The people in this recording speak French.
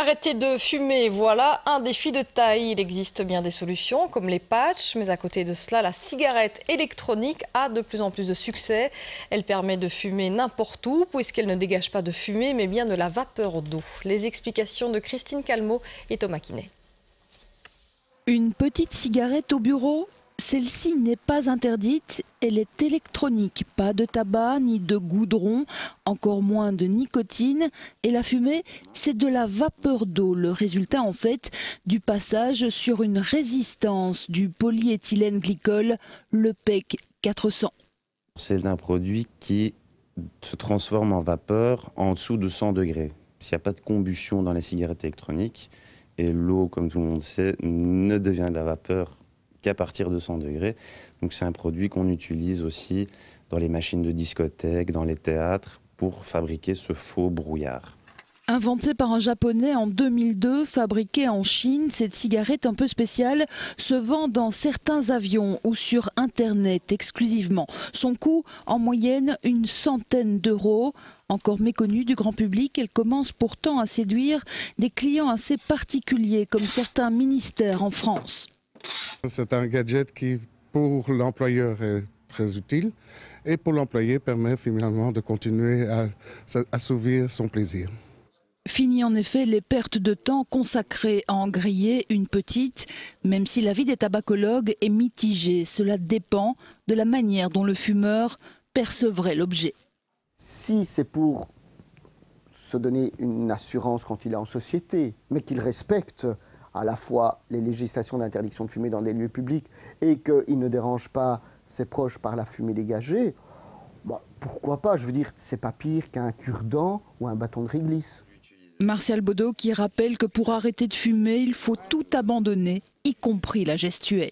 Arrêter de fumer, voilà un défi de taille. Il existe bien des solutions comme les patchs, mais à côté de cela, la cigarette électronique a de plus en plus de succès. Elle permet de fumer n'importe où puisqu'elle ne dégage pas de fumée mais bien de la vapeur d'eau. Les explications de Christine Calmot et Thomas Quinet. Une petite cigarette au bureau? Celle-ci n'est pas interdite, elle est électronique, pas de tabac ni de goudron, encore moins de nicotine. Et la fumée, c'est de la vapeur d'eau, le résultat en fait du passage sur une résistance du polyéthylène glycol, le PEC 400. C'est un produit qui se transforme en vapeur en dessous de 100 degrés. S'il n'y a pas de combustion dans les cigarettes électroniques, et l'eau, comme tout le monde sait, ne devient de la vapeur qu'à partir de 100 degrés. Donc c'est un produit qu'on utilise aussi dans les machines de discothèque, dans les théâtres, pour fabriquer ce faux brouillard. Inventée par un Japonais en 2002, fabriquée en Chine, cette cigarette un peu spéciale se vend dans certains avions ou sur Internet exclusivement. Son coût, en moyenne, une centaine d'euros. Encore méconnue du grand public, elle commence pourtant à séduire des clients assez particuliers, comme certains ministères en France. C'est un gadget qui, pour l'employeur, est très utile et pour l'employé permet finalement de continuer à assouvir son plaisir. Fini en effet les pertes de temps consacrées à en griller une petite, même si l'avis des tabacologues est mitigé. Cela dépend de la manière dont le fumeur percevrait l'objet. Si c'est pour se donner une assurance quand il est en société, mais qu'il respecte à la fois les législations d'interdiction de fumer dans des lieux publics et qu'il ne dérange pas ses proches par la fumée dégagée, bon, pourquoi pas? Je veux dire, c'est pas pire qu'un cure-dent ou un bâton de réglisse. Martial Baudot qui rappelle que pour arrêter de fumer, il faut tout abandonner, y compris la gestuelle.